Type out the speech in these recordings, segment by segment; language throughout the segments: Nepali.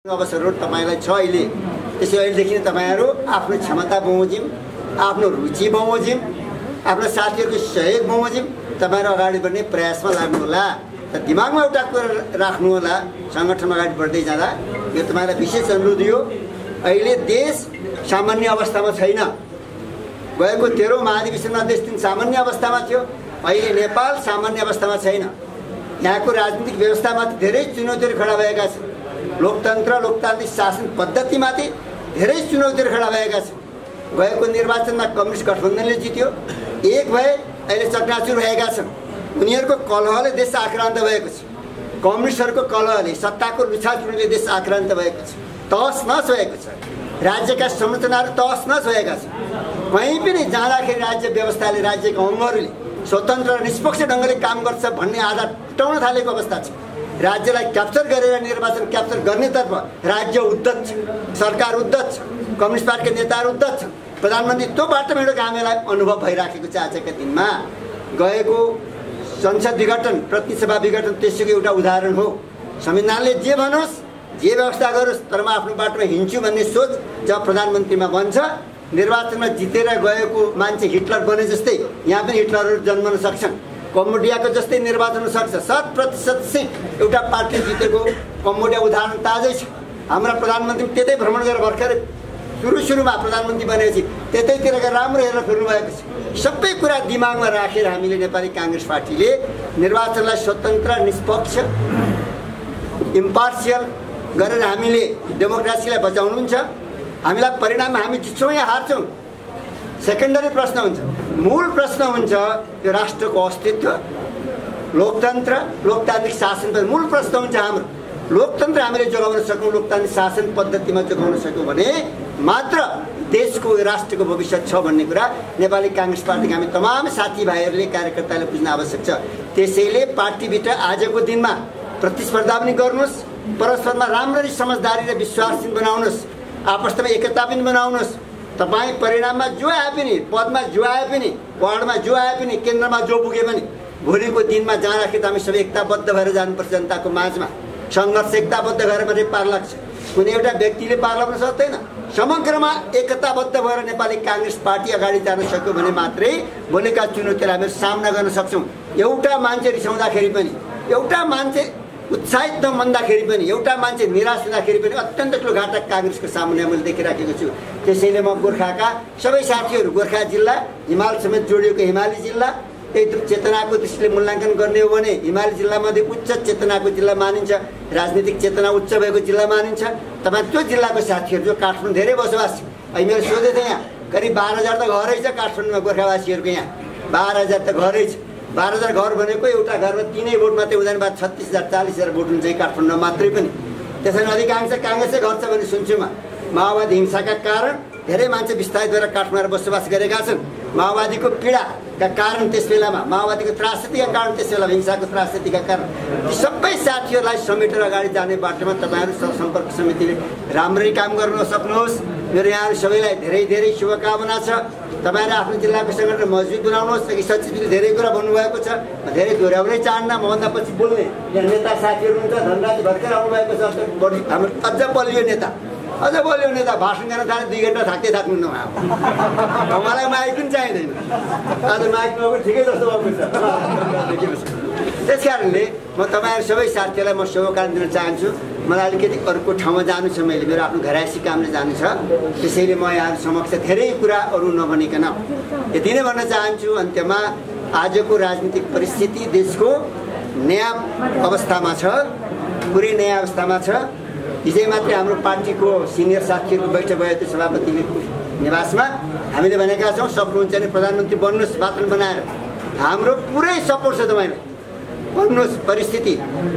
अवसरहरू तपाईलाई छ अहिले। त्यसै अहिलेदेखि तपाईहरु आफ्नो क्षमता बमोजिम, आफ्नो रुचि बमोजिम, आफ्नो साथीहरुको सहयोग बमोजिम तपाईहरु अगाडि बढ्ने प्रयासमा लाग्नु होला। त दिमागमा एउटा कुरा राख्नु होला, संगठनमा अगाडि बढ्दै जाँदा यो तपाईलाई विशेष अनुरोध हो। अहिले देश सामान्य अवस्थामा छैन। गएको 13औं महाधिवेशनमा देश सामान्य अवस्थामा थियो। अहिले नेपाल सामान्य अवस्थामा छैन। यहाँको राजनीतिक व्यवस्थामाथि धेरै चुनौतीहरू खडा भएका छन्। लोकतन्त्र, लोकतान्त्रिक शासन पद्धतिमाथि धेरै चुनौतीहरू खडा भएका छन्। गएको निर्वाचनमा कम्युनिस्ट गठबन्धनले जित्यो, एक भए अहिले चकनाचुर भएका छन्। उनीहरूको कलहले देश आक्रान्त भएको छ। कम्युनिस्टहरूको कलहले, सत्ताको लुछाचुरीले देश आक्रान्त भएको छ, तहस नहस भएको छ। राज्यका संरचनाहरू तहस नहस भएका छन्। कहीँ पनि जाँदाखेरि राज्य व्यवस्थाले, राज्यका अङ्गहरूले स्वतन्त्र र निष्पक्ष ढङ्गले काम गर्छ भन्ने आधार टुटाउन थालेको अवस्था छ। राज्यलाई क्याप्चर गरेर निर्वाचन क्याप्चर गर्नेतर्फ राज्य उद्धत छ, सरकार उद्धत छ, कम्युनिस्ट पार्टीका नेताहरू उद्धत छन्। प्रधानमन्त्री त्यो बाटोमा हिँडेको हामीलाई अनुभव भइराखेको छ। आजका दिनमा गएको संसद विघटन, प्रतिनिधि सभा विघटन त्यसैको एउटा उदाहरण हो। संविधानले जे भनोस्, जे व्यवस्था गरोस्, तर म आफ्नो बाटोमा हिँड्छु भन्ने सोच जब प्रधानमन्त्रीमा बन्छ, निर्वाचनमा जितेर गएको मान्छे हिटलर बने जस्तै यहाँ पनि हिटलरहरू जन्मन सक्छन्। कम्बोडियाको जस्तै निर्वाचन हुन सक्छ। 100% सिट एउटा पार्टीले जितेको कम्बोडिया उदाहरण ताजै छ। हाम्रा प्रधानमन्त्री त्यतै भ्रमण गरेर भर्खर सुरुमा प्रधानमन्त्री बनेपछि त्यतैतिर गएर राम्रो हेरेर फिर्नु भएको छ। सबै कुरा दिमागमा राखेर हामीले नेपाली काङ्ग्रेस पार्टीले निर्वाचनलाई स्वतन्त्र, निष्पक्ष, इम्पार्सियल गरेर हामीले डेमोक्रेसीलाई बचाउनुहुन्छ। हामीलाई परिणाममा हामी जित्छौँ या हार्छौँ सेकेन्डरी प्रश्न हुन्छ। मूल प्रश्न हुन्छ यो राष्ट्रको अस्तित्व, लोकतन्त्र, लोकतान्त्रिक शासन। मूल प्रश्न हुन्छ हाम्रो लोकतन्त्र हामीले जोगाउन सकौँ, लोकतान्त्रिक शासन पद्धतिमा जोगाउन सक्यौँ भने मात्र देशको, राष्ट्रको भविष्य छ भन्ने कुरा नेपाली काङ्ग्रेस पार्टीका हामी तमाम साथीभाइहरूले, कार्यकर्ताले बुझ्न आवश्यक छ। त्यसैले पार्टीभित्र आजको दिनमा प्रतिस्पर्धा पनि गर्नुहोस्, परस्परमा राम्ररी समझदारी र विश्वासशील बनाउनुहोस्, आपसमा एकता पनि बनाउनुहोस्। तपाईँ परिणाममा जो आए पनि, पदमा जो आए पनि, वार्डमा जो आए पनि, केन्द्रमा जो पुगे पनि, भोलिको दिनमा जाँदाखेरि हामी सबै एकताबद्ध भएर जानुपर्छ। जनताको माझमा सङ्घर्ष एकताबद्ध गरेर मात्रै पार लाग्छ। कुनै एउटा व्यक्तिले पार लाग्न सक्दैन। समग्रमा एकताबद्ध भएर नेपाली काङ्ग्रेस पार्टी अगाडि जान सक्यो भने मात्रै भोलिका चुनौतीलाई हामी सामना गर्न सक्छौँ। एउटा मान्छे रिसाउँदाखेरि पनि, एउटा मान्छे उत्साहित नमन्दाखेरि पनि, एउटा मान्छे निराश हुँदाखेरि पनि अत्यन्त ठुलो घाटा काङ्ग्रेसको सामुन्ने मैले देखिराखेको छु। त्यसैले म गोर्खाका सबै साथीहरू, गोर्खा जिल्ला, हिमाल समेत जोडिएको हिमाली जिल्ला, त्यही चेतनाको दृष्टिले मूल्याङ्कन गर्ने हो भने हिमाली जिल्लामध्ये उच्च चेतनाको जिल्ला मानिन्छ, राजनीतिक चेतना उच्च भएको जिल्ला मानिन्छ। तपाईँ त्यो जिल्लाको साथीहरू जो काठमाडौँ धेरै बसोबास, अहिले मैले सोधेको थिएँ, यहाँ करिब 12,000 त घरै छ काठमाडौँमा गोर्खावासीहरूको। यहाँ 12,000 त घरै छ। 12,000 घर भनेको एउटा घरमा 3 भोट मात्रै हुँदैन, 36,000 40,000 भोट हुन्छ काठमाडौँमा मात्रै पनि। त्यसैले अधिकांश काङ्ग्रेसै घर छ भन्ने सुन्छु म। माओवादी हिंसाका कारण धेरै मान्छे विस्थापित भएर काठमाडौँमा बसोबास गरेका छन्। माओवादीको पीडाका कारण त्यस बेलामा, माओवादीको त्रासदीका कारण, त्यस बेला हिंसाको त्रासदीका कारण ती सबै साथीहरूलाई समेटेर अगाडि जाने बाटोमा तपाईँहरू सम्पर्क समितिले राम्ररी काम गर्न सक्नुहोस्। मेरो यहाँहरू सबैलाई धेरै धेरै शुभकामना छ। तपाईँहरू आफ्नो जिल्लाको सङ्गठन मजबुत बनाउनुहोस्। अघि सचिवले धेरै कुरा भन्नुभएको छ, म धेरै दोहोऱ्याउनै चाहन्न। मभन्दा पछि बोल्ने यहाँ नेता साथीहरू हुन्छ, धनराज भर्खर आउनुभएको छ, हाम्रो अझ बलियो नेता, अझ बलियो नेता। भाषण गर्न थाले 2 घन्टा थाक्दै थाक्नुहुन्न मलाई माइक पनि चाहिँदैन। आज माइक नभएको ठिकै जस्तो भएको छ। त्यस कारणले म तपाईँहरू सबै साथीहरूलाई म शुभकामना दिन चाहन्छु। मलाई अलिकति अर्को ठाउँमा जानु छ, मैले मेरो आफ्नो घरायसी कामले जानु छ। त्यसैले म यहाँहरू समक्ष धेरै कुरा अरू नभनिकन यति नै भन्न चाहन्छु। अन्त्यमा आजको राजनीतिक परिस्थिति देशको नयाँ अवस्थामा छ, पुरै नयाँ अवस्थामा छ। हिजै मात्रै हाम्रो पार्टीको सिनियर साथीहरूको बैठक भयो त्यो सभापतिले निवासमा। हामीले भनेका छौँ सक्नुहुन्छ भने प्रधानमन्त्री बन्नुहोस्, वातावरण बनाएर। हाम्रो पुरै सपोर्ट छ तपाईँलाई, बन्नुहोस्। परिस्थिति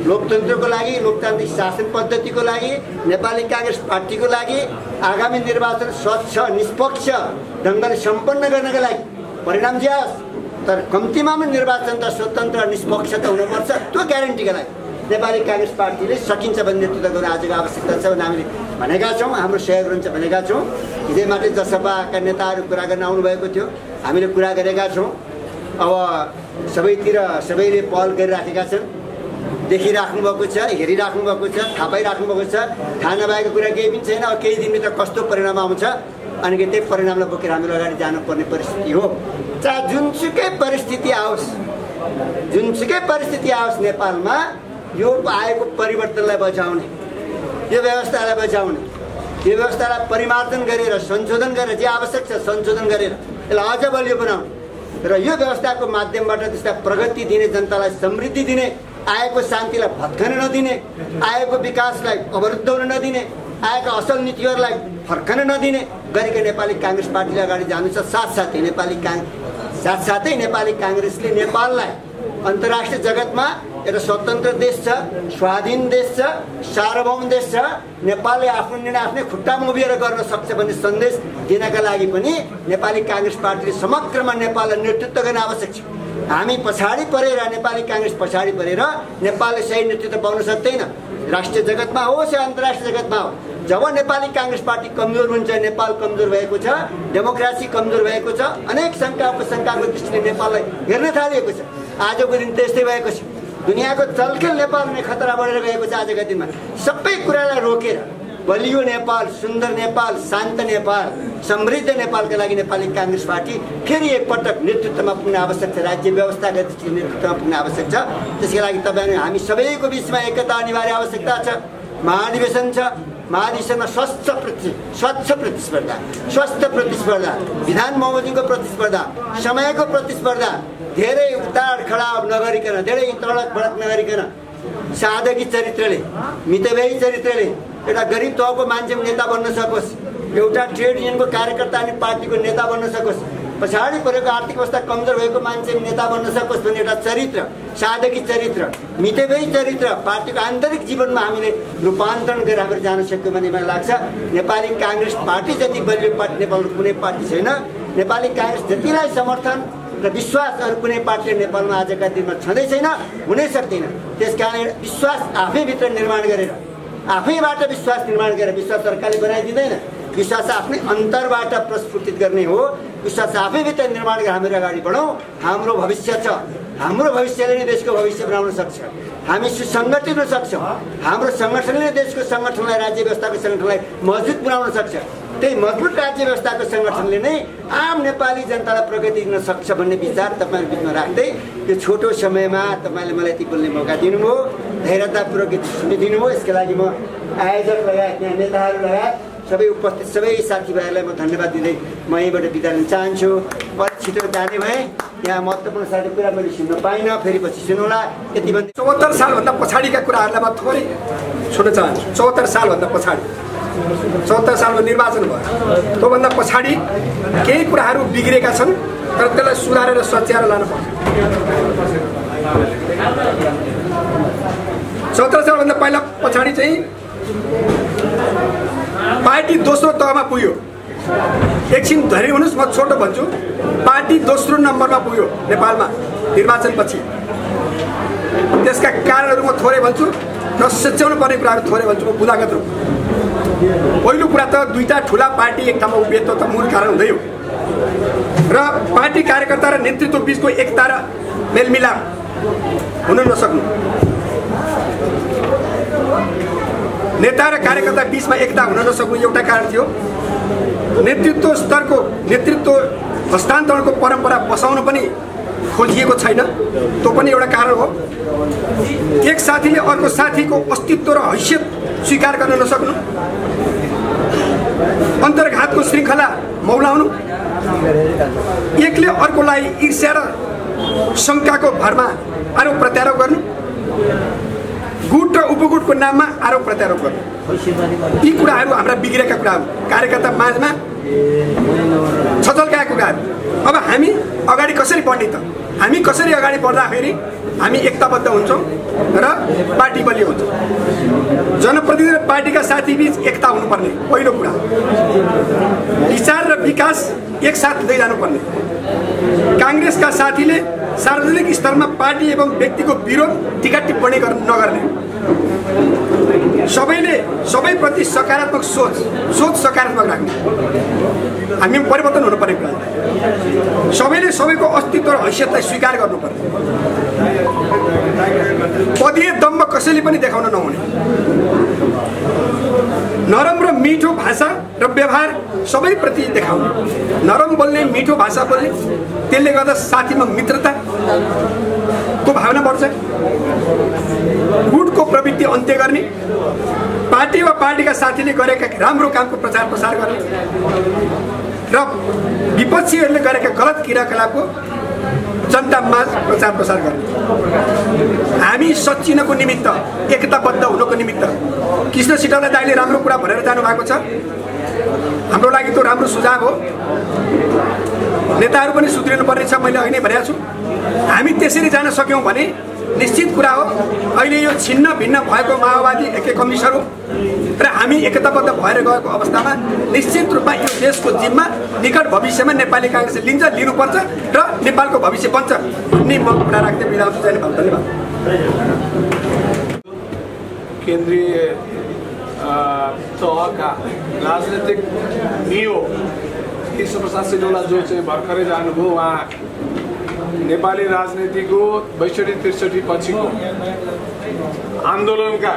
लोकतन्त्रको लागि, लोकतान्त्रिक शासन पद्धतिको लागि, नेपाली काङ्ग्रेस पार्टीको लागि आगामी निर्वाचन स्वच्छ, निष्पक्ष ढङ्गले सम्पन्न गर्नका लागि परिणाम जे आओस्, तर कम्तीमा पनि निर्वाचन त स्वतन्त्र निष्पक्ष त हुनुपर्छ। त्यो ग्यारेन्टीका लागि नेपाली काङ्ग्रेस पार्टीले सकिन्छ भन्ने नेतृत्व गर्न आजको आवश्यकता छ भने हामीले भनेका छौँ। हाम्रो सहयोग रहन्छ भनेका छौँ। हिजै मात्रै जसपाका नेताहरू कुरा गर्न आउनुभएको थियो, हामीले कुरा गरेका छौँ। अब सबैतिर सबैले पहल गरिराखेका छन्। देखिराख्नु भएको छ, हेरिराख्नु भएको छ, थाहा पाइराख्नु भएको छ। थाहा नभएको कुरा केही पनि छैन। अब केही दिनभित्र कस्तो परिणाम आउँछ अनि त्यही परिणामलाई बोकेर हामीले अगाडि जानुपर्ने परिस्थिति हो। चाहे जुनसुकै परिस्थिति आओस्, जुनसुकै परिस्थिति आओस्, नेपालमा यो आएको परिवर्तनलाई बचाउने, यो व्यवस्थालाई बचाउने, यो व्यवस्थालाई परिमार्जन गरेर संशोधन गरेर जे आवश्यक छ संशोधन गरेर यसलाई अझ बलियो बनाउने र यो व्यवस्थाको माध्यमबाट त्यसलाई प्रगति दिने, जनतालाई समृद्धि दिने, आएको शान्तिलाई भत्कन नदिने, आएको विकासलाई अवरुद्ध हुन नदिने, आएका असल नीतिहरूलाई फर्कन नदिने गरेको नेपाली काङ्ग्रेस पार्टीले अगाडि जानु छ। साथसाथै नेपाली काङ्ग्रेसले नेपाललाई अन्तर्राष्ट्रिय जगतमा एउटा स्वतन्त्र देश छ, स्वाधीन देश छ, सार्वभौम देश छ, नेपालले आफ्नो निर्णय आफ्नै खुट्टामा उभिएर गर्न सक्छ भन्ने सन्देश दिनका लागि पनि नेपाली काङ्ग्रेस पार्टीले समग्रमा नेपाललाई नेतृत्व गर्न आवश्यक छ। हामी पछाडि परेर, नेपाली काङ्ग्रेस पछाडि परेर नेपालले सही नेतृत्व पाउन सक्दैन, राष्ट्रिय जगतमा होस् या अन्तर्राष्ट्रिय जगतमा हो। जब नेपाली काङ्ग्रेस पार्टी कमजोर हुन्छ, नेपाल कमजोर भएको छ, डेमोक्रेसी कमजोर भएको छ, अनेक शङ्का उपशङ्काको दृष्टिले नेपाललाई हेर्न थालिएको छ। आजको दिन त्यस्तै भएको छ। दुनियाँको चलखेल नेपालमा खतरा बढेर गएको छ। आजका दिनमा सबै कुरालाई रोकेर बलियो नेपाल, सुन्दर नेपाल, शान्त नेपाल, समृद्ध नेपालका लागि नेपाली काङ्ग्रेस पार्टी फेरि एकपटक नेतृत्वमा पुग्न आवश्यक छ। राज्य व्यवस्थागत नेतृत्वमा पुग्न आवश्यक छ। त्यसका लागि तपाईँ हामी सबैको बिचमा एकता अनिवार्य आवश्यकता छ। महाधिवेशन छ, महाधिवेशनमा स्वच्छ प्रतिस्पर्धा, स्वस्थ प्रतिस्पर्धा, विधान बमोजिमको प्रतिस्पर्धा, समयको प्रतिस्पर्धा, धेरै उतार खडाब नगरिकन, धेरै तडक भडक नगरिकन सादगी चरित्रले, मितव्ययी चरित्रले एउटा गरिब तहको मान्छे नेता बन्न सकोस्, एउटा ट्रेड युनियनको कार्यकर्ता अनि पार्टीको नेता बन्न सकोस्, पछाडि परेको आर्थिक अवस्था कमजोर भएको मान्छे नेता बन्न सकोस् भन्ने एउटा चरित्र, सादगी चरित्र, मितव्ययी चरित्र पार्टीको आन्तरिक जीवनमा हामीले रूपान्तरण गरेर हामी जान सक्यौँ भन्ने मलाई लाग्छ। नेपाली काङ्ग्रेस पार्टी जति बलियो पार्टी नेपालमा कुनै पार्टी छैन। नेपाली काङ्ग्रेस जतिलाई समर्थन र विश्वास अरू कुनै पार्टीले नेपालमा आजका दिनमा छँदै छैन, हुनै सक्दैन। त्यसकारण विश्वास आफैभित्र निर्माण गरेर, आफैबाट विश्वास निर्माण गरेर, विश्वास सरकारले बनाइदिँदैन, विश्वास आफ्नै अन्तरबाट प्रस्फुटित गर्ने हो। विश्वास आफैभित्र निर्माण गरेर हामीहरू अगाडि बढौँ। हाम्रो भविष्य छ, हाम्रो भविष्यले नै देशको भविष्य बनाउन सक्छ। हामी सुसङ्गठित हुन सक्छौँ। हाम्रो सङ्गठनले देशको सङ्गठनलाई, राज्य व्यवस्थाको सङ्गठनलाई मजबुत बनाउन सक्छ। त्यही मजबुत राज्य व्यवस्थाको सङ्गठनले नै आम नेपाली जनतालाई प्रगति दिन सक्छ भन्ने विचार तपाईँहरू बिचमा राख्दै यो छोटो समयमा तपाईँले मलाई यति बोल्ने मौका दिनुभयो, धैर्यतापूर्वक सुनिदिनु भयो। यसका लागि म आयोजक लगायत यहाँ नेताहरू लगायत सबै उपस्थित सबै साथीभाइहरूलाई म धन्यवाद दिँदै म यहीँबाट बिदा लिन चाहन्छु। पछि छिटो जाने भए यहाँ महत्त्वपूर्ण साथी कुरा मैले सुन्न पाइनँ, फेरि पछि सुनौला। यति भन्दै 74 सालभन्दा पछाडिका कुराहरूलाई म थोरै छुट्न चाहन्छु। 74 सालभन्दा पछाडि, 74 सालमा निर्वाचन भयो, त्योभन्दा पछाडि केही कुराहरू बिग्रेका छन्, तर त्यसलाई सुधारेर सच्याएर लानु पर्छ। 74 सालभन्दा पहिला पछाडि चाहिँ पार्टी दोस्रो तहमा पुग्यो। एकछिन धैर्य हुनुहोस्, म छोटो भन्छु। पार्टी दोस्रो नम्बरमा पुग्यो नेपालमा निर्वाचनपछि। त्यसका कारणहरू म थोरै भन्छु, नसच्याउनु पर्ने कुराहरू थोरै भन्छु म बुदागत रूप। पहिलो कुरा त दुईटा ठुला पार्टी एक ठाउँमा उभिए त मूल कारण हुँदै हो, र पार्टी कार्यकर्ता र नेतृत्व बिचको एकता र मेलमिलाप हुन नसक्नु। नेता र कार्यकर्ता बिचमा एकता हुन नसक्नु एउटा कारण थियो। नेतृत्व स्तरको नेतृत्व हस्तान्तरणको परम्परा बसाउन पनि खोजिएको छैन, त्यो पनि एउटा कारण हो। एक साथीले अर्को साथीको अस्तित्व र हैसियत स्वीकार गर्न नसक्नु, अन्तर्घातको श्रृङ्खला मौलाउनु, एकले अर्कोलाई ईर्ष्या र शङ्काको भरमा आरोप प्रत्यारोप गर्नु, गुट र उपगुटको नाममा आरोप प्रत्यारोप गर्नु, यी कुराहरू हाम्रा बिग्रेका कुराहरू, कार्यकर्ता माझमा छचल्काएका कुराहरू। अब हामी अगाडि कसरी बढ्ने त? हामी कसरी अगाडि बढ्दाखेरि हामी एकताबद्ध हुन्छौँ र पार्टी बलियो हुन्छ। जनप्रतिनिधि र पार्टीका साथी बीच एकता हुनुपर्ने पहिलो कुरा। विचार र विकास एकसाथ हुँदै जानुपर्ने। काङ्ग्रेसका साथीले सार्वजनिक स्तरमा पार्टी एवं व्यक्तिको विरोध टिका टिप्पणी नगर्ने। सबैले सबैप्रति सकारात्मक सोच सकारात्मक राख्ने। हामी परिवर्तन हुनुपर्ने कुरा। सबैले सबैको अस्तित्व र हैसियतलाई स्वीकार गर्नुपर्छ। पदीय दम्भ कसैले पनि देखाउन नहुने। नरम र मिठो भाषा र व्यवहार सबैप्रति देखाउने। नरम बोल्ने, मिठो भाषा बोल्ने, त्यसले गर्दा साथीमा मित्रताको भावना बढ्छ। गुटको प्रवृत्ति अन्त्य गर्ने, पार्टी वा पार्टीका साथीले गरेका राम्रो कामको प्रचार प्रसार गर्ने र विपक्षीहरूले गरेका गलत क्रियाकलापको जनतामा प्रचार प्रसार गर्ने। हामी सच्चिनको निमित्त, एकताबद्ध हुनको निमित्त कृष्ण सिटौला दाइले राम्रो कुरा भनेर जानुभएको छ। हाम्रो लागि त्यो राम्रो सुझाव हो। नेताहरू पनि सुध्रिनुपर्ने छ। मैले अघि नै भनेको छु, हामी त्यसरी जान सक्यौँ भने निश्चित कुरा हो अहिले यो छिन्न भिन्न भएको माओवादी एकै कम्युनिस्टहरू र हामी एकताबद्ध भएर गएको अवस्थामा निश्चित रूपमा यो देशको जिम्मा निकट भविष्यमा नेपाली कांग्रेसले लिन्छ, लिनुपर्छ र नेपालको भविष्य बन्छ भन्ने म कुरा राख्दै बिदा हुन्छु। धन्यवाद। केन्द्रीय तहका राजनीतिक नियो कृष्ण प्रसाद सिटौला जो चाहिँ भर्खरै जानुभयो, उहाँ नेपाली राजनीतिको 62-63 पछिको आन्दोलनका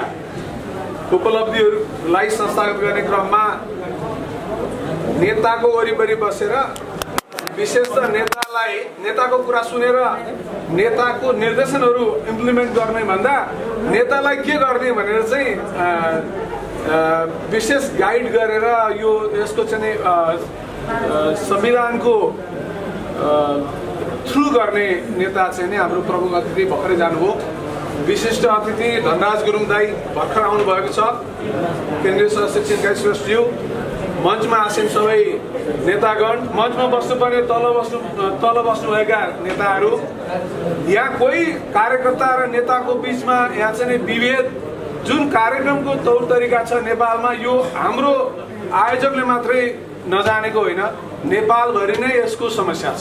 उपलब्धिहरूलाई संस्थागत गर्ने क्रममा नेताको वरिपरि बसेर विशेषतः नेताको कुरा सुनेर नेताको निर्देशनहरू इम्प्लिमेन्ट गर्ने भन्दा नेतालाई के गर्ने भनेर चाहिँ विशेष गाइड गरेर यो यसको चाहिँ संविधानको थ्रु गर्ने नेता चाहिँ नि हाम्रो प्रमुख अतिथि भर्खरै जानुभयो। विशिष्ट अतिथि धनराज गुरुङ दाई भर्खर आउनुभएको छ। केन्द्रीय सहशिक्षित श्रेष्ठज्यू, मञ्चमा आसीन सबै नेतागण, मञ्चमा बस्नुपर्ने तल बस्नुभएका नेताहरू, यहाँ कोही कार्यकर्ता र नेताको बिचमा यहाँ चाहिँ विभेद जुन कार्यक्रमको तौर तरिका छ नेपालमा, यो हाम्रो आयोजकले मात्रै नजानेको होइन, नेपालभरि नै यसको समस्या छ।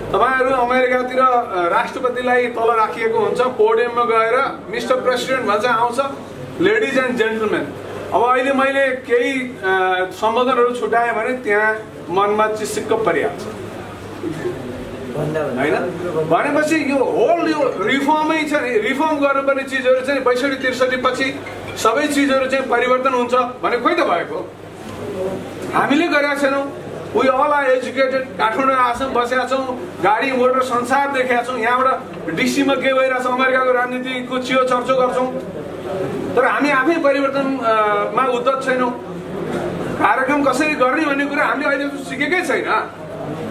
तपाईहरु अमेरिकातिर राष्ट्रपतिलाई तल राखिएको हुन्छ, पोडियममा गएर मिस्टर प्रेसिडेन्ट भन्छ, आउँछ लेडिज एन्ड जेन्टलमेन। अब अहिले मैले केही सम्बोधनहरू छुटाएँ भने त्यहाँ मनमा चिसिक्क परिहाल्छ हैन। भनेपछि यो होल यो रिफर्मै छ नि, रिफर्म गर्नुपर्ने चिजहरू चाहिँ 62-63 पछि सबै चिजहरू चाहिँ परिवर्तन हुन्छ भने खोइ त भएको। हामीले गरेका छैनौँ। We all are educated. Kathmandu आछौँ, बसेका छौँ, गाडी मोटर संसार देखेका छौँ। यहाँबाट डिसीमा के भइरहेछ, अमेरिकाको राजनीतिको चियो चर्चो गर्छौँ, तर हामी आफै परिवर्तनमा उद्धत छैनौँ। कार्यक्रम कसरी गर्ने भन्ने कुरा हामीले अहिले सिकेकै छैन।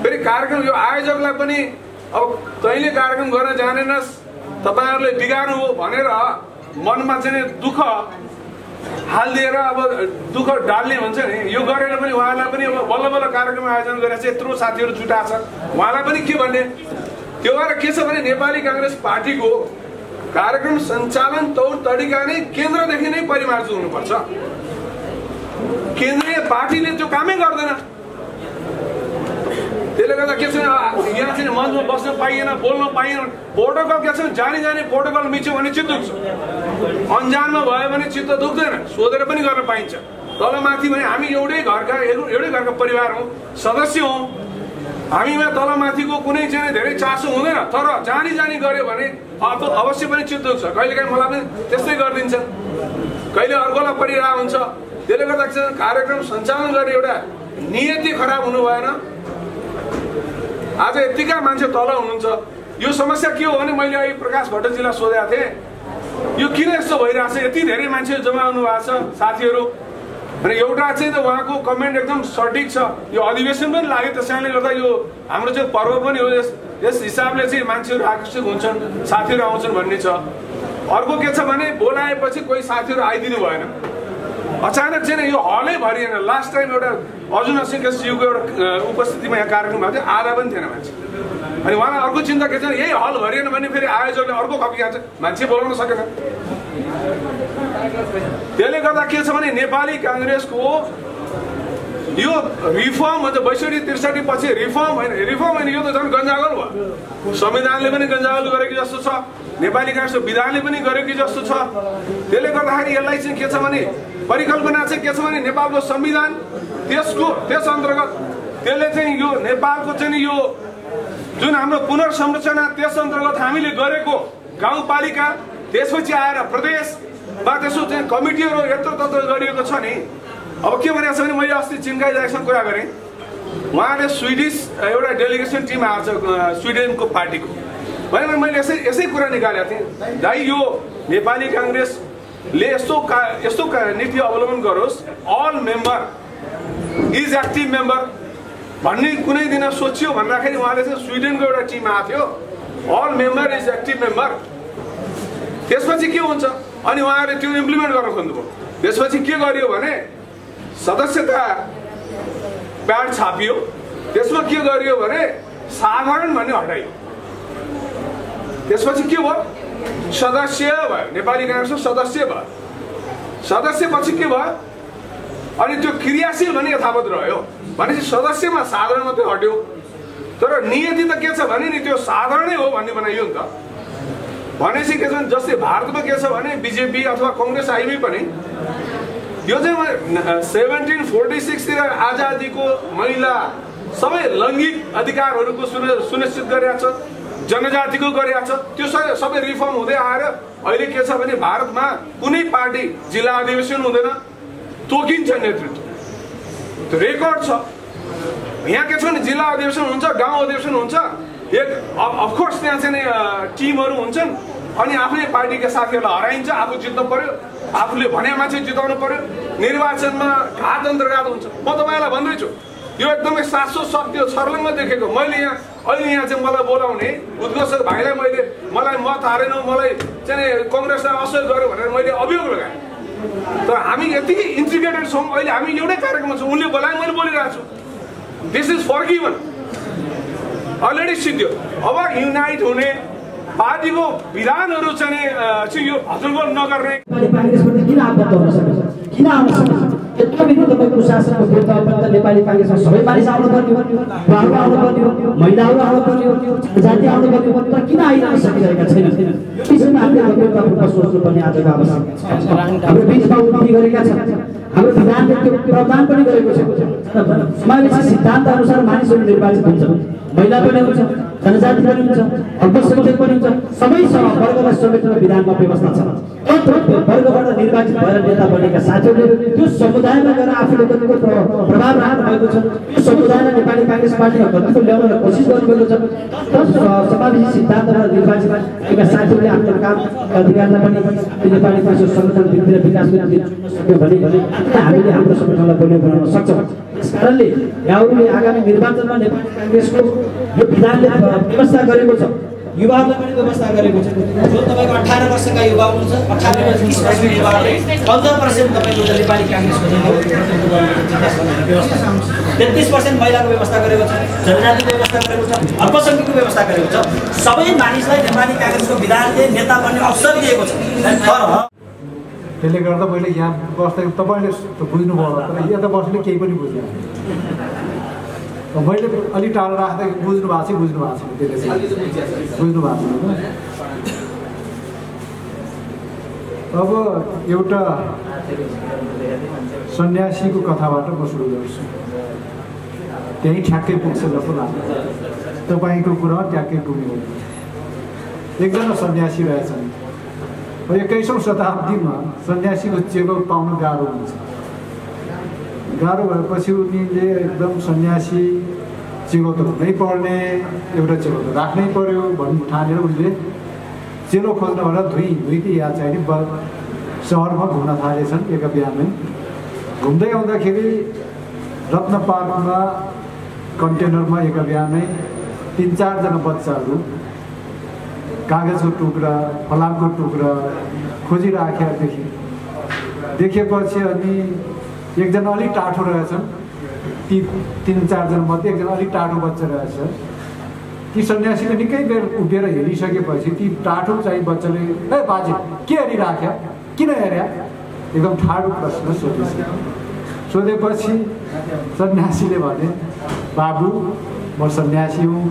फेरि कार्यक्रम यो आयोजकलाई पनि अब तैँले कार्यक्रम गर्न जानेनस्, तपाईँहरूले बिगार्नु हो भनेर मनमा चाहिँ दुःख हालिदिएर अब दुःख डाल्ने भन्छ नि, यो गरेर पनि उहाँलाई पनि अब बल्ल बल्ल कार्यक्रम आयोजन गरेर चाहिँ यत्रो साथीहरू जुटाएको छ, उहाँलाई पनि के भन्ने। त्यो भएर के छ भने नेपाली कांग्रेस पार्टीको कार्यक्रम सञ्चालन तौर तरिका नै केन्द्रदेखि नै परिमार्जित हुनुपर्छ। केन्द्रीय पार्टीले त्यो कामै गर्दैन। त्यसले गर्दा के छ, यहाँ चाहिँ मञ्चमा बस्न पाइएन, बोल्न पाइएन। प्रोटोकल के छ, जानी जाने प्रोटोकल मिच्यो भने चित्त दुख्छ, अन्जानमा भयो भने चित्त दुख्दैन, सोधेर पनि गर्न पाइन्छ। तल माथि भने हामी एउटै घरका परिवार हौँ, सदस्य हौँ। हामीमा तल माथिको कुनै चाहिँ धेरै चासो हुँदैन, तर जानी जानी गर्यो भने अवश्य पनि चित्त दुख्छ। कहिलेकाहीँ मलाई पनि त्यस्तै गरिदिन्छ, कहिले अर्कोलाई परिरहेको हुन्छ। त्यसले गर्दा कार्यक्रम सञ्चालन गर्ने एउटा नियति खराब हुनु भएन। आज यतिका मान्छे तल हुनुहुन्छ, यो समस्या के हो भने मैले अहिले प्रकाश भट्टजीलाई सोधेको थिएँ, यो किन यस्तो भइरहेछ, यति धेरै मान्छे जम्मा हुनु भएको छ साथीहरू। अनि एउटा चाहिँ त उहाँको कमेन्ट एकदम सठिक छ, यो अधिवेशन पनि लाग्यो, त्यसैले गर्दा यो हाम्रो चाहिँ पर्व पनि हो, यस हिसाबले चाहिँ मान्छेहरू आकर्षित हुन्छन्, साथीहरू आउँछन् भन्ने छ। अर्को के छ भने बोलाएपछि कोही साथीहरू आइदिनु भएन, अचानक चाहिँ यो हलै भरिएन। लास्ट टाइम एउटा अर्जुन सिंहको एउटा उपस्थितिमा यहाँ कार्यक्रम भएको थियो, आधा पनि थिएन मान्छे। अनि उहाँलाई अर्को चिन्ता के छ, यही हल भरिएन भने फेरि आयोजकले अर्को खपिहाल्छ, मान्छे बोलाउन सकेन। त्यसले गर्दा के छ भने नेपाली कांग्रेसको यो रिफर्म भन्छ 62-63 पछि रिफर्म होइन यो त झन् गन्जागल भयो। संविधानले पनि गन्जागल गरेको जस्तो छ, नेपाली काङ्ग्रेसको विधानले पनि गरेको जस्तो छ। त्यसले गर्दाखेरि यसलाई चाहिँ के छ भने परिकल्पना चाहिँ के छ भने नेपालको संविधान त्यस अन्तर्गत त्यसले चाहिँ यो नेपालको चाहिँ यो जुन हाम्रो पुनर्संरचना त्यस अन्तर्गत हामीले गरेको गाउँपालिका त्यसपछि आएर प्रदेशमा त्यसो चाहिँ कमिटीहरू यत्रो तत्र गरिएको छ नि। अब के भनेको छ भने मैले अस्ति चिन्काई दाइसँग कुरा गरेँ, उहाँले स्विडिस एउटा डेलिगेसन टिम आएको छ स्विडेनको पार्टीको भनेर मैले यसै कुरा निकालेको थिएँ। दाइ यो नेपाली काङ्ग्रेसले यस्तो नीति अवलम्बन गरोस्, all member is active member भन्ने कुनै दिन सोचियो भन्दाखेरि उहाँले चाहिँ स्विडेनको एउटा टिम आएको थियो, all member is active member. त्यसपछि के हुन्छ अनि उहाँहरूले त्यो इम्प्लिमेन्ट गर्न खोज्नुभयो। त्यसपछि के गरियो भने सदस्यता प्याड छापियो, त्यसमा के गरियो भने साधारण भन्ने हटाइयो। त्यसपछि के भयो, सदस्य भयो, नेपाली काङ्ग्रेसको सदस्य भयो। सदस्यपछि के भयो अनि त्यो क्रियाशील भन्ने यथावत रह्यो भनेपछि सदस्यमा साधारण मात्रै हट्यो। तर नियति त के छ भने नि त्यो साधारणै हो भन्ने बनाइयो नि त। भनेपछि के छ भने जस्तै भारतमा के छ भने बिजेपी अथवा कङ्ग्रेस आइबी पनि यो चाहिँ 1746 तिर आजादीको महिला सबै लैङ्गिक अधिकारहरूको सुनिश्चित गरेका छ, जनजातिको गरेका छ। त्यो सबै रिफर्म हुँदै आएर अहिले के छ भने भारतमा कुनै पार्टी जिल्ला अधिवेशन हुँदैन, तोकिन्छ नेतृत्व, त्यो रेकर्ड छ। यहाँ के छ भने जिल्ला अधिवेशन हुन्छ, गाउँ अधिवेशन हुन्छ, अफकोर्स त्यहाँ चाहिँ टिमहरू हुन्छन् अनि आफ्नै पार्टीका साथीहरूलाई हराइन्छ, आफू जित्नु पर्यो, आफूले भने मान्छे जिताउनु पर्यो। निर्वाचनमा घात अन्तर्घात हुन्छ। म तपाईँलाई भन्दैछु यो एकदमै साँचो सत्य छर्लङ्ग देखेको। मैले अहिले यहाँ चाहिँ मलाई बोलाउने उद्घोष भाइलाई मलाई मत हारेन, मलाई चाहिँ कङ्ग्रेसलाई असर गर्यो भनेर मैले अभियोग लगाएँ। तर हामी यति इन्टिग्रेटेड छौँ, अहिले हामी एउटै कार्यक्रममा छौँ, उनले बोलाए मैले बोलिरहेको छु। दिस इज फर्गिभन, अलरेडी सिद्धियो। अब युनाइट हुने पार्टीको विधानहरू चाहिँ यो हजुरबोल नगर्ने काङ्ग्रेसप्रति किन आबद्ध हुन सक्छ, किन आउन सक्छ? यत्रो बिना तपाईँको शासनको विरुद्ध नेपाली काङ्ग्रेसमा सबै मानिस आउनु पर्ने हो, बुढाहरू आउनु पर्ने हो, महिलाहरू आउनु पर्ने हो, जाति आउनु पर्ने हो, तर किन आइरहन सकिरहेका छैन? यो विषयमा हामीले गम्भीरतापूर्वक सोच्नुपर्ने आजको आवश्यकता छ। हाम्रो बिचमा उन्नति गरेका छन्, हाम्रो विधानले त्यो प्रावधान पनि गरेको छ। समावेशी सिद्धान्त अनुसार मानिसहरू निर्वाचित हुन्छन्, महिला पनि हुन्छ, जनजाति पनि हुन्छ, अल्पसङ्ख्यक पनि हुन्छ, सबै वर्गलाई समेट्ने विधानमा व्यवस्था छ। वर्गबाट निर्वाचित भएर नेता बनेका साथीहरूले त्यो समुदायमा गएर आफूले कतिको प्रभाव राख्नु भएको छ, त्यो समुदायलाई नेपाली काङ्ग्रेस पार्टीमा कतिको ल्याउन कोसिस गर्नुभएको छ। समावेशी सिद्धान्तबाट निर्वाचित भएका साथीहरूले आफ्नो काम अधिकारलाई पनि नेपाली काङ्ग्रेस सङ्गठन वृद्धि र विकासको निम्ति सक्यो भने हामीले हाम्रो सङ्गठनलाई बलियो बनाउन सक्छौँ। त्यस कारणले यहाँहरूले आगामी निर्वाचनमा नेपाली काङ्ग्रेसको यो विधानले व्यवस्था गरेको छ, युवाहरूलाई पनि व्यवस्था गरेको छ। जो तपाईँको 18 वर्षका युवा हुनुहुन्छ, 18 र 30 वर्षका युवाहरूले 15% तपाईँको नेपाली काङ्ग्रेसको व्यवस्था छ, 33% महिलाको व्यवस्था गरेको छ, जनजातिको व्यवस्था गरेको छ, अल्पसङ्ख्यकको व्यवस्था गरेको छ। सबै मानिसलाई नेपाली काङ्ग्रेसको विधानले नेता बन्ने अवसर दिएको छ। त्यसले गर्दा मैले यहाँ बस्दा तपाईँले बुझ्नुभयो होला, तर यता बस्ने केही पनि बुझ्दैन। मैले अलिक टाढो राख्दा बुझ्नु भएको छ, त्यसले चाहिँ बुझ्नु भएको छैन। अब एउटा सन्यासीको कथाबाट म सुरु गर्छु, त्यही ठ्याक्कै पुग्छ जस्तो लाग्छ। तपाईँको कुरा ट्याक्कै पुग्यो। एकजना सन्यासी रहेछन्, 21औं शताब्दीमा सन्यासीको चेलो पाउन गाह्रो हुन्छ। गाह्रो भएपछि उनीले एकदम सन्यासी चेलो त हुनै पर्ने, एउटा चेलो त राख्नै पर्यो भन्नु ठानेर उनले चेलो खोज्नबाट धुइकी या चाहिँ सहरमा घुम्न थालेछन्। एक बिहानै घुम्दै आउँदाखेरि रत्न पार्कमा कन्टेनरमा एक बिहानै 3-4 जना बच्चाहरू कागजको टुक्रा, फलामको टुक्रा खोजिराखेका देखेपछि अनि एकजना अलिक टाठो रहेछन्, ती 3-4 जना मध्ये एकजना अलिक टाठो बच्चा रहेछ। ती सन्यासीले निकै बेर उभिएर हेरिसकेपछि ती टाठो चाहिँ बच्चाले ए बाजे के हेरिराख्या, किन हेर्या, एकदम ठाडो प्रश्न सोधेछ। सोधेपछि सन्यासीले भने बाबु म सन्यासी हुँ,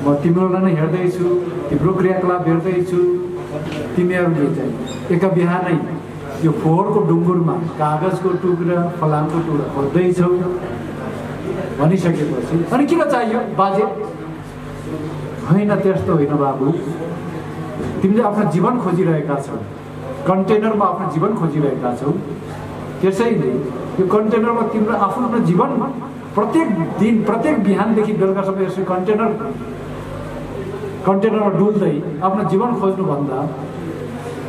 म तिम्रो नै हेर्दैछु, तिम्रो क्रियाकलाप हेर्दैछु, तिमीहरूले चाहिँ एक बिहानै यो फोहोरको डुङ्गुरमा कागजको टुक्रा फलामको टुक्रा खोज्दैछौ भनिसकेपछि अनि किन चाहियो बाजे? होइन त्यस्तो होइन बाबु, तिमीले आफ्नो जीवन खोजिरहेका छौ, कन्टेनरमा आफ्नो जीवन खोजिरहेका छौ, त्यसैले यो कन्टेनरमा तिम्रो आफ्नो जीवन प्रत्येक दिन प्रत्येक बिहानदेखि बेलुकासम्म यसरी कन्टेनरमा डुल्दै आफ्नो जीवन खोज्नुभन्दा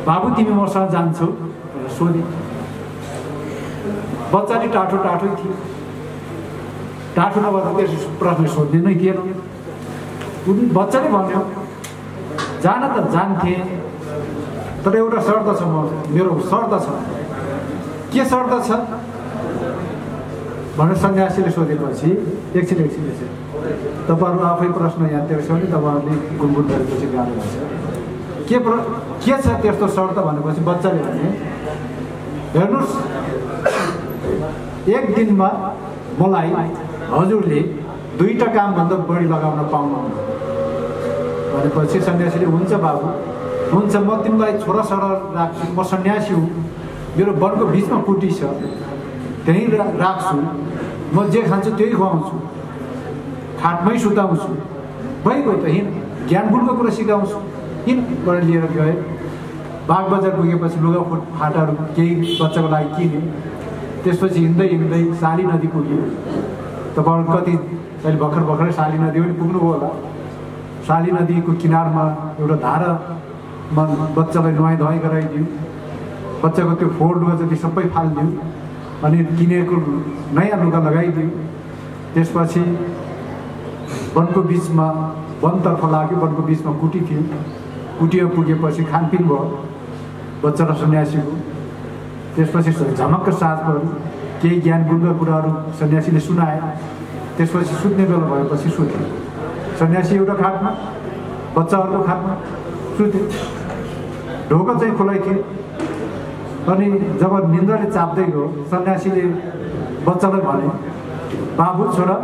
बाबु तिमी मसँग जान्छौ भनेर सोधे। बच्चाले टाठो थियो, टाठो नभएर त्यस प्रश्न सोध्ने नै थिएन। बच्चाले भन्यो जान त जान्थे, तर एउटा शर्त छ, मेरो शर्त छ। के शर्त छ भनेर सन्यासीले सोधेपछि एकछिन तपाईँहरू आफै प्रश्न यहाँ तेर्स्यो भने तपाईँहरूले गुनगुन गरेपछि गाह्रो हुन्छ। के छ त्यस्तो शर्त भनेपछि बच्चाले भने हेर्नुहोस्, एक दिनमा मलाई हजुरले 2टा कामभन्दा बढी लगाउन पाउनुहुन्न भनेपछि सन्यासीले हुन्छ बाबु, हुन्छ, म तिमीलाई छोराछोरा राख्छु, म सन्यासी हुँ, मेरो वनको बिचमा कुटी छ, त्यहीँ राख्छु, म जे खान्छु त्यही खुवाउँछु, खाटमै सुताउँछु, भइगयो त हिँड, ज्ञान गुणको कुरा सिकाउँछु, हिँडबाट लिएर गए। बाग बजार पुगेपछि लुगा फाटाहरू केही बच्चाको लागि किने, त्यसपछि हिँड्दै साली नदी पुग्यो। तपाईँहरू कति अहिले भर्खरै साली नदी पनि पुग्नुभयो होला। साली नदीको किनारमा एउटा धारामा बच्चालाई नुहाइ धुवाइ गराइदियो, बच्चाको त्यो फोहोर लुगा जति सबै फालिदियो अनि किनेको नयाँ लुगा लगाइदियो। त्यसपछि वनको बिचमा वनतर्फ लाग्यो, वनको बिचमा कुटी थियो, कुटीमा पुगेपछि खानपिन भयो बच्चा र सन्यासीको। त्यसपछि झमक्क साथ पऱ्यो, केही ज्ञान गुणका कुराहरू सन्यासीले सुनाए। त्यसपछि सुत्ने बेला भएपछि सुत्यो, सन्यासी एउटा खाटमा, बच्चाहरूको खाटमा सुत्यो, ढोका चाहिँ खुलै थियो। अनि जब निन्द्राले चाप्दै गयो सन्यासीले बच्चालाई भने बाबु छोरा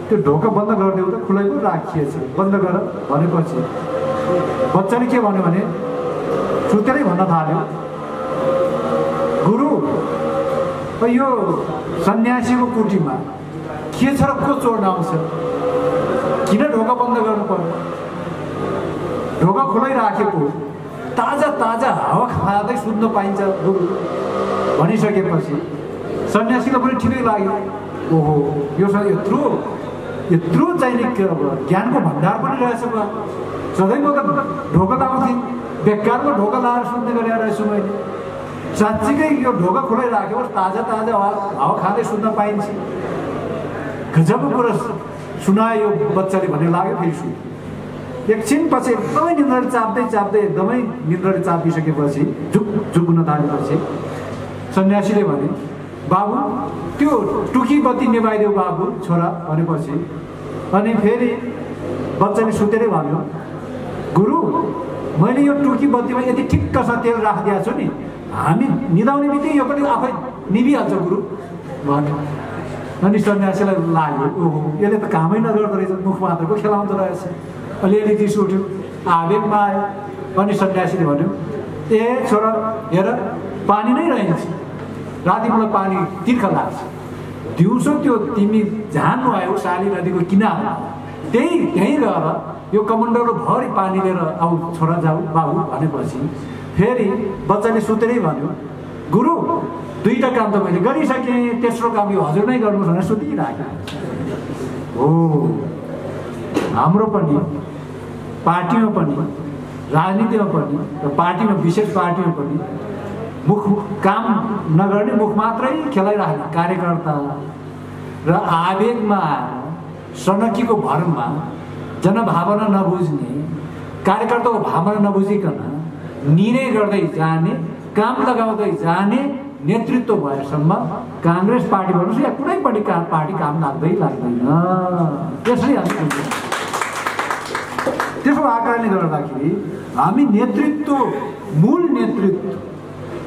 त्यो ढोका बन्द गरिदेऊ त, खुलै पो राखिएछ, बन्द गर भनेपछि बच्चाले के भन्यो भने सुतेरै भन्न थाल्यो, गुरु यो सन्यासीको कुटीमा के छ र को चोर्न आउँछ, किन ढोका बन्द गर्नु पर्यो, ढोका खुलै राखेको ताजा हावा खाँदै सुत्न पाइन्छ गुरु भनिसकेपछि सन्यासीलाई पनि ठिकै लाग्यो। ओहो, यो यत्रो चाहिँ ज्ञानको भण्डार पनि रहेछ बा, सधैँ म त ढोका लाउँथेँ, बेकारमा ढोका लाएर सुत्ने गरेर रहेछु मैले, साँच्चीकै यो ढोका खुलै राख्यो ताजा हावा खाँदै सुत्न पाइन्छ। गजबको कुरा सुनायो यो बच्चाले भन्ने लाग्यो। फेरि सुत्यो, एकछिनपछि एकदमै निन्द्राले चाप्दै एकदमै निन्द्राले चापिसकेपछि झुक्न थालेपछि सन्यासीले भने बाबु त्यो टुकी बत्ती निभाइदेऊ बाबु छोरा भनेपछि अनि फेरि बच्चाले सुतेरै भन्यो, गुरु मैले यो टुकी बत्तीमा यति ठिक्कसँग तेल राखिदिएको छु नि, हामी निदाउने बित्तिकै यो पनि आफै निभिहाल्छ गुरु भन्यो। अनि सन्यासीलाई लाग्यो, ओहो यसले त कामै नगर्दो रहेछ, मुख मात्रको खेलाउँदो रहेछ। अलिअलि रिस उठ्यो, आवेगमा आयो। अनि सन्यासीले भन्यो, ए छोरा हेर पानी नै रहन्छ, राति मलाई पानी तिर्खा लाग्छ, दिउँसो त्यो तिमी जहाँ नुहायौ साली नदीको किनारमा त्यहीँ गएर यो कमण्डलो भरि पानी लिएर आऊ छोरा जाऊ बाबु भनेपछि फेरि बच्चाले सुतेरै भन्यो, गुरु 2टा काम त मैले गरिसकेँ, तेस्रो काम यो हजुर नै गर्नुहोस् भनेर सुतिराख्यो। हो, हाम्रो पनि पार्टीमा पनि राजनीतिमा पनि र पार्टीमा विशेष पार्टीमा पनि मुख काम नगर्ने, मुख मात्रै खेलाइराख्ने कार्यकर्ता र आवेगमा सनकीको भरमा जनभावना नबुझ्ने कार्यकर्ताको भावना नबुझिकन निर्णय गर्दै जाने, काम लगाउँदै जाने नेतृत्व भएसम्म काङ्ग्रेस पार्टी भन्नुहोस् या कुनै पनि पार्टी काम लाग्दैन। त्यसरी हामी त्यसो भएको कारणले गर्दाखेरि हामी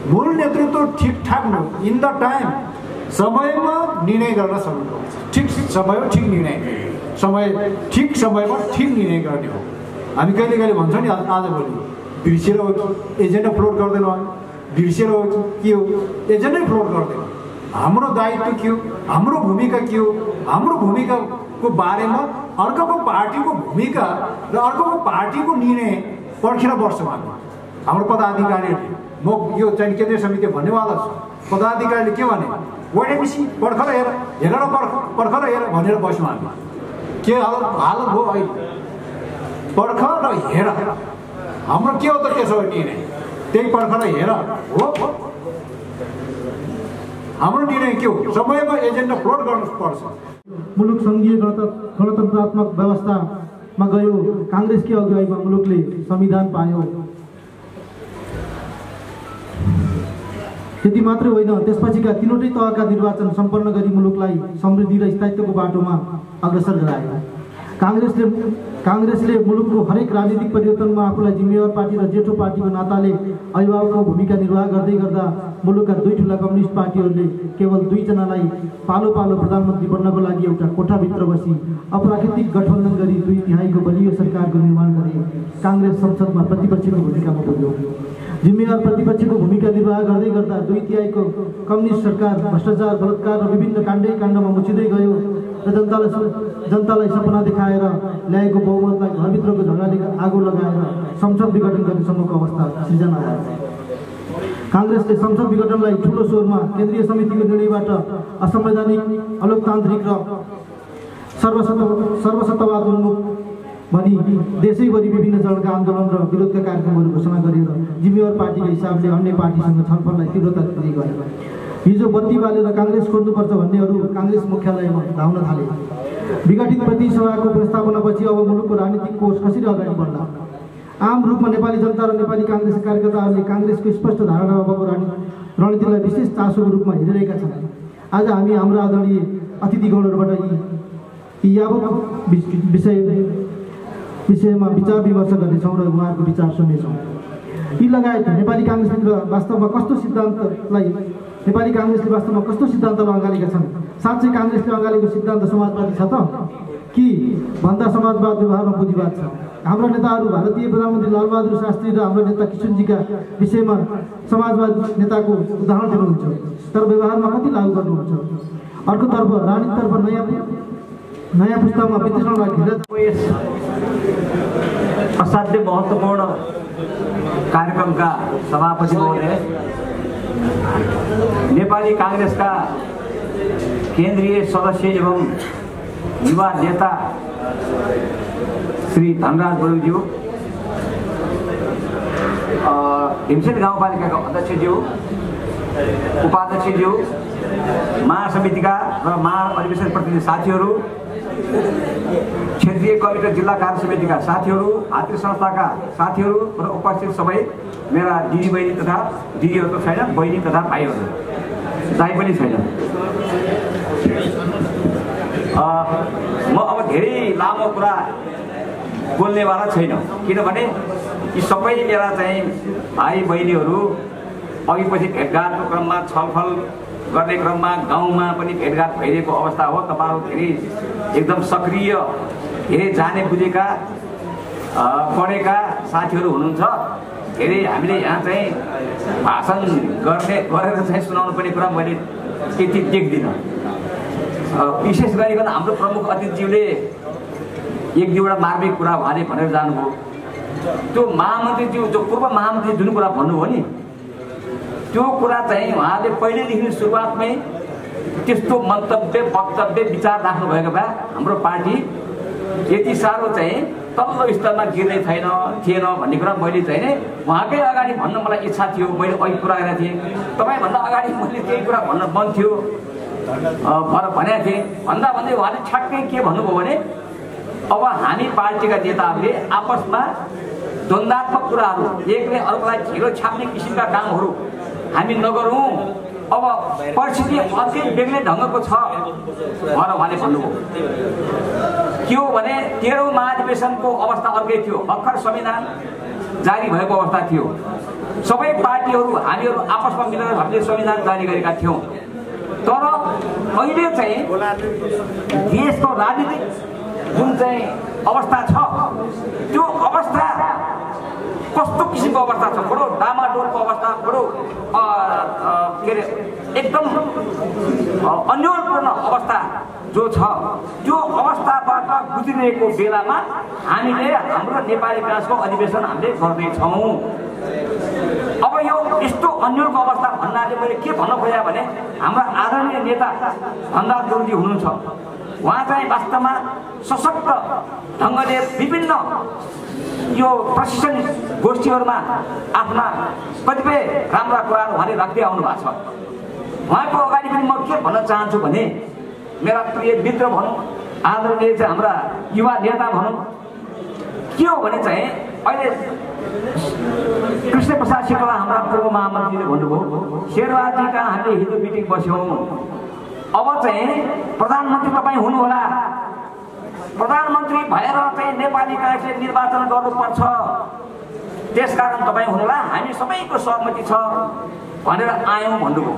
मूल नेतृत्व ठिकठाक इन द टाइम समयमा निर्णय गर्न सक्नुपर्छ। ठिक समयमा ठिक निर्णय, ठिक समयमा ठिक निर्णय गर्ने हो। हामी कहिले कहिले भन्छौँ नि आजभोलि बिर्सेर हो कि एजेन्डा फ्लोट गर्दैन, बिर्सेर हो कि के हो, एजेन्डै फ्लोट गर्दैन। हाम्रो दायित्व के हो, हाम्रो भूमिका के हो, हाम्रो भूमिकाको बारेमा अर्कोको पार्टीको भूमिका र अर्कोको पार्टीको निर्णय पर्खेर बस्छौँ हाम्रो पदाधिकारीहरूले। म यो चाहिँ केन्द्रीय समिति भन्नेवाला छु, पदाधिकारीले के भने वेटेपछि पर्खर हेर र पर्खर हेर भनेर बस्यौँ हामी। के हालत हो अहिले, पर्ख र हेर। हाम्रो के हो त त्यसो निर्णय, त्यही पर्ख र हेर हो हाम्रो निर्णय। के हो, समयमा एजेन्डा फ्लोट गर्नुपर्छ। मुलुक सङ्घीय गणतन्त्रात्मक व्यवस्थामा गयो। काङ्ग्रेसकै अगुवाईमा मुलुकले संविधान पायो। त्यति मात्रै होइन, त्यसपछिका तीनवटै तहका निर्वाचन सम्पन्न गरी मुलुकलाई समृद्धि र स्थायित्वको बाटोमा अग्रसर गरायो। काङ्ग्रेसले मुलुकको हरेक राजनीतिक परिवर्तनमा आफूलाई जिम्मेवार पार्टी र जेठो पार्टीको नाताले अभिभावकको भूमिका निर्वाह गर्दै गर्दा मुलुकका दुई ठुला कम्युनिस्ट पार्टीहरूले केवल दुईजनालाई पालो पालो प्रधानमन्त्री बन्नको लागि एउटा कोठाभित्र बसी अप्राकृतिक गठबन्धन गरी 2/3 बलियो सरकारको निर्माण गरे। काङ्ग्रेस संसदमा प्रतिपक्षको भूमिकामा पुग्यो। जिम्मेवार प्रतिपक्षको भूमिका निर्वाह गर्दै गर्दा 2/3 कम्युनिस्ट सरकार भ्रष्टाचार, बलात्कार र विभिन्न काण्डमा मुचिँदै गयो र जनतालाई सपना देखाएर ल्याएको बहुमतलाई घरभित्रको झगडाले आगो लगाएर संसद विघटन गर्नेसम्मको अवस्था सिर्जना भयो। काङ्ग्रेसले संसद विघटनलाई ठुलो स्वरमा केन्द्रीय समितिको निर्णयबाट असंवैधानिक, अलोकतान्त्रिक र सर्वसत्तावाद उन्मुख भनी देशैभरि विभिन्न चरणका आन्दोलन र विरोधका कार्यक्रमहरू घोषणा गरेर जिम्मेवार पार्टीको हिसाबले अन्य पार्टीसँग छलफललाई तीव्रता दिँदै गयो। हिजो बत्ती बालेर काङ्ग्रेस खोज्नुपर्छ भन्नेहरू काङ्ग्रेस मुख्यालयमा धाउन थाले। विघटित प्रतिसभाको प्रस्तावनापछि अब मुलुकको राजनीतिक कोष कसरी अगाडि बढ्ला? आम रूपमा नेपाली जनता र नेपाली काङ्ग्रेस कार्यकर्ताहरूले काङ्ग्रेसको स्पष्ट धारणा अबको रणनीतिलाई विशेष चासोको रूपमा हेरिरहेका छन्। आज हामी हाम्रो आदरणीय अतिथिगणहरूबाट यी यावत विषयमा विचार विमर्श गर्नेछौँ र उहाँहरूको विचार सुन्नेछौँ। यी लगायत नेपाली काङ्ग्रेसले वास्तवमा कस्तो सिद्धान्तलाई अँगालेका छन्? साँच्चै काङ्ग्रेसले अँगालेको सिद्धान्त समाजवादी छ त कि भन्दा समाजवाद व्यवहारमा पुँजीवाद छ? हाम्रा नेताहरू भारतीय प्रधानमन्त्री लालबहादुर शास्त्री र हाम्रो नेता किशनजीका विषयमा समाजवादी नेताको उदाहरण दिनुहुन्छ, तर व्यवहारमा कति लागू गर्नुहुन्छ? अर्कोतर्फ राजनीतितर्फ नयाँ पुस्तामा विश्लेषणलाई घेरा असाध्य महत्त्वपूर्ण कार्यक्रमका सभापति महोदय, नेपाली काङ्ग्रेसका केन्द्रीय सदस्य एवं युवा नेता श्री धनराज बरुज्यू, हिमसेन गाउँपालिकाका अध्यक्षज्यू, उपाध्यक्षज्यू, महासमितिका र महाअधिवेशन प्रतिनिधि साथीहरू, क्षेत्रीय कमिटी र जिल्ला कार्य समितिका साथीहरू, हात्री संस्थाका साथीहरू र उपस्थित सबै मेरा दिदी बहिनी तथा दिदीहरू त छैन, बहिनी तथा भाइहरू दाइ पनि छैन। म अब धेरै लामो कुरा बोल्नेवाला छैन, किनभने यी सबै मेरा चाहिँ भाइ बहिनीहरू अघि पछि भेटघाटको क्रममा, छलफल गर्ने क्रममा गाउँमा पनि भेटघाट भइरहेको अवस्था हो। तपाईँहरू धेरै एकदम सक्रिय, धेरै जाने बुझेका पढेका साथीहरू हुनुहुन्छ। धेरै हामीले यहाँ चाहिँ भाषण गरेर चाहिँ सुनाउनु पर्ने कुरा मैले त्यति देख्दिनँ। विशेष गरिकन हाम्रो प्रमुख अतिथिज्यूले एक दुईवटा मार्मिक कुरा उहाँले भनेर जानुभयो। त्यो महामन्त्रीज्यू, जो पूर्व महामन्त्री जुन कुरा भन्नुभयो नि, त्यो कुरा चाहिँ उहाँले पहिलेदेखि सुरुवातमै त्यस्तो मन्तव्य, वक्तव्य, विचार राख्नुभएको भए हाम्रो पार्टी यति साह्रो चाहिँ तल्लो स्तरमा गिर्दै थिएन भन्ने कुरा मैले चाहिँ नै उहाँकै अगाडि भन्न मलाई इच्छा थियो। मैले अघि कुरा गरेको थिएँ, तपाईँभन्दा अगाडि मैले केही कुरा भन्न मन थियो भनेको थिएँ। भन्दा भन्दै उहाँले ठ्याक्कै के भन्नुभयो भने अब हामी पार्टीका नेताहरूले आपसमा द्वन्द्वात्मक कुराहरू, एकले अर्कोलाई झिरो छाप्ने किसिमका कामहरू हामी नगरौँ, अब परिस्थिति अझै बेग्लै ढङ्गको छ भनेर उहाँले भन्नुभयो। के हो भने 13औं महाधिवेशनको अवस्था अर्कै थियो, भर्खर संविधान जारी भएको अवस्था थियो। सबै पार्टीहरू हामीहरू आपसमा मिलेर हामीले संविधान जारी गरेका थियौँ। तर अहिले चाहिँ देशको राजनीतिक जुन चाहिँ अवस्था छ त्यो अवस्था कस्तो किसिमको अवस्था छ, बडो डामाडोलको अवस्था, बडो के अरे एकदम अन्योलपूर्ण अवस्था जो छ त्यो अवस्थाबाट गुज्रिरहेको बेलामा हामीले हाम्रो नेपाली काङ्ग्रेसको अधिवेशन हामीले गर्दैछौँ। अब यो यस्तो अन्योलको अवस्था भन्नाले मैले के भन्न खोजेँ भने हाम्रा आदरणीय नेता धनराज गुरुङजी हुनुहुन्छ, उहाँ चाहिँ वास्तवमा सशक्त ढङ्गले विभिन्न यो प्रशिक्षण गोष्ठीहरूमा आफ्ना कतिपय राम्रा कुराहरू उहाँले राख्दै आउनु भएको छ। उहाँको अगाडि पनि म के भन्न चाहन्छु भने मेरा प्रिय मित्र भनौँ, आदरणीय चाहिँ हाम्रा युवा नेता भनौँ, के हो भने चाहिँ अहिले कृष्ण प्रसाद शेरवा हाम्रा पूर्व महामन्त्रीले भन्नुभयो, शेरवाजी कहाँ हामीले हिजो मिटिङ बस्यौँ, अब चाहिँ प्रधानमन्त्री तपाईँ हुनुहोला, प्रधानमन्त्री भएर चाहिँ नेपाली काङ्ग्रेसले निर्वाचन गर्नुपर्छ, त्यसकारण तपाईँ हुनुहोला, हामी सबैको सहमति छ भनेर आयौँ भन्नुभयो।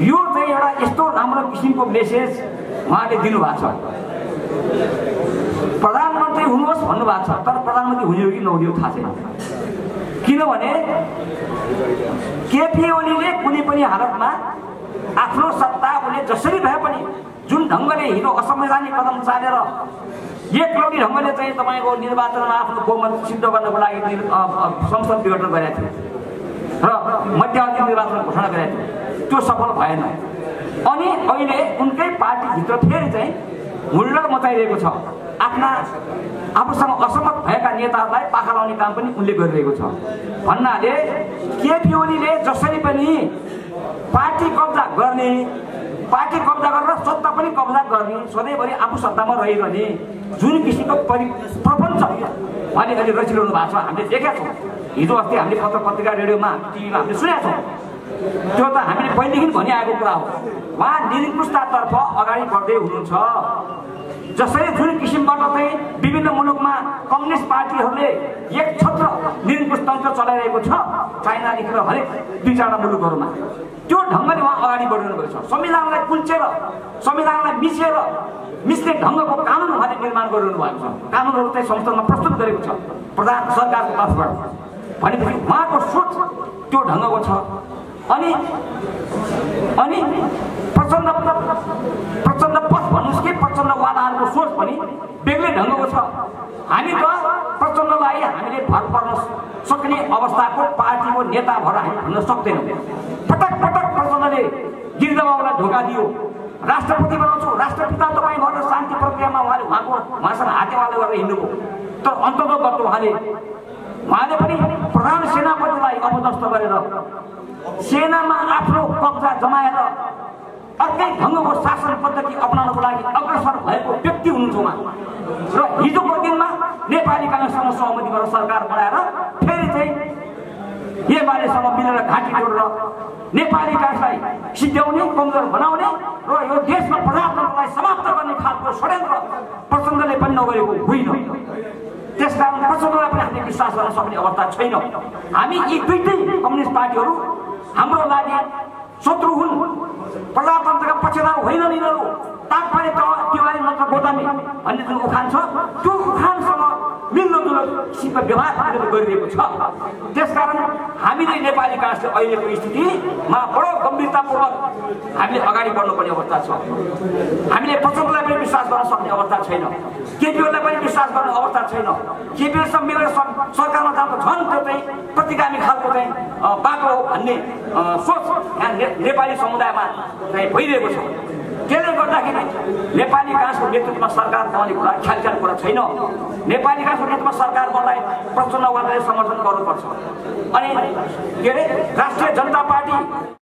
यो चाहिँ एउटा यस्तो राम्रो किसिमको मेसेज उहाँले दिनुभएको छ। प्रधानमन्त्री हुनुहोस् भन्नुभएको छ, तर प्रधानमन्त्री हुने हो कि नहुने हो थाहा छैन। किनभने केपी ओलीले कुनै पनि हालतमा आफ्नो सत्ता उसले जसरी भए पनि जुन ढङ्गले हिजो असंवैधानिक कदम चालेर एकलौटी ढङ्गले चाहिँ तपाईँको निर्वाचनमा आफ्नो बहुमत सिद्ध गर्नको लागि संसद विघटन गरेका थिए र मध्यावधि निर्वाचन घोषणा गरेका थिए, त्यो सफल भएन। अनि अहिले उनकै पार्टीभित्र फेरि चाहिँ हुल्लड मचाइरहेको छ, आफूसँग असहमत भएका नेताहरूलाई पाखा लाउने काम पनि उनले गरिरहेको छ भन्नाले केपी ओलीले जसरी पनि पार्टी कब्जा गर्ने, पार्टी कब्जा गरेर सत्ता पनि कब्जा गर्ने, सधैँभरि आफू सत्तामा रहिरहने जुन किसिमको प्रपञ्च उहाँले अहिले रचिरहनु भएको छ हामीले देखेका छौँ। हिजो अस्ति हामीले पत्र पत्रिका रेडियोमा टिभीमा हामीले सुनेका छौँ। त्यो त हामीले पहिलेदेखि भनिआएको कुरा हो। उहाँ निरङ्कुशतातर्फ अगाडि बढ्दै हुनुहुन्छ। जसरी जुन किसिमबाट चाहिँ विभिन्न मुलुकमा कम्युनिस्ट पार्टीहरूले एक छत्र निरङ्कुश तन्त्र चलाइरहेको छ, चाइनादेखि हरेक 2-4 मुलुकहरूमा, त्यो ढङ्गले उहाँ अगाडि बढिरहनु भएको छ। संविधानलाई कुल्चेर, संविधानलाई मिच्ने ढङ्गको कानुन उहाँले निर्माण गरिरहनु भएको छ। कानुनहरू चाहिँ संसदमा प्रस्तुत गरेको छ प्रधान सरकारको तर्फबाट। भनेपछि उहाँको सोच त्यो ढङ्गको छ। अनि प्रचण्ड पथ भन्नुहोस् कि प्रचण्डवालाहरूको सोच पनि बेग्लै ढङ्गको छ। हामी त प्रचण्डलाई हामीले भर पर्न सक्ने अवस्थाको पार्टीको नेता भएर हामी भन्न सक्दैनौँ। पटक पटक प्रचण्डले गिरिजाबाबुलाई धोका दियो, राष्ट्रपति बनाउँछु, राष्ट्रपिता तपाईँ भएर शान्ति प्रक्रियामा उहाँसँग हातेवाला गरेर हिँड्नुभयो। तर अन्ततोगत उहाँले पनि प्रधान सेनापतिलाई अपदस्थ गरेर सेनामा आफ्नो कब्जा जमाएर अर्कै ढङ्गको शासन पद्धति अपनाउनको लागि अग्रसर भएको व्यक्ति हुनुहुन्छ उहाँ। र हिजोको दिनमा नेपाली काङ्ग्रेससँग सहमति गरेर सरकार बनाएर फेरि चाहिँ एमालेसँग मिलेर घाँटी जोडेर नेपाली काङ्ग्रेसलाई सिद्ध्याउने, कमजोर बनाउने र यो देशमा प्रजातन्त्रलाई समाप्त गर्ने खालको षड्यन्त्र प्रचण्डले पनि नगरेको होइन। त्यसकारण प्रचण्डलाई पनि हामीले विश्वास गर्न सक्ने अवस्था छैन। हामी यी दुईटै कम्युनिस्ट पार्टीहरू हाम्रो लागि शत्रु हुन्, प्रजातन्त्रका पक्षधर होइन यिनीहरू, तात्पर्य तिवारी नत्र गोदामी भन्ने जुन उखान छ त्यो उखानसँग मिल्दोजुल्दो किसिमको व्यवहार गरिरहेको छ। त्यसकारण हामीले नेपाली काङ्ग्रेसले अहिलेको स्थितिमा बडो गम्भीरतापूर्वक हामीले अगाडि बढ्नुपर्ने अवस्था छ। हामीले प्रचण्डलाई पनि विश्वास गर्न सक्ने अवस्था छैन, केपीओलाई पनि विश्वास गर्ने अवस्था छैन। केपीओसँग मिलेर सरकारमा जाँदा झन् त्यो चाहिँ प्रतिगामी खालको चाहिँ बाटो हो भन्ने सोच यहाँ नेपाली समुदायमा चाहिँ भइरहेको छ। त्यसले गर्दाखेरि नेपाली काङ्ग्रेसको नेतृत्वमा सरकार बनाउने कुरा ख्याल कुरा छैन। नेपाली काङ्ग्रेसको नेतृत्वमा सरकार बनाई प्रचण्डवालले समर्थन गर्नुपर्छ। अनि के अरे राष्ट्रिय जनता पार्टी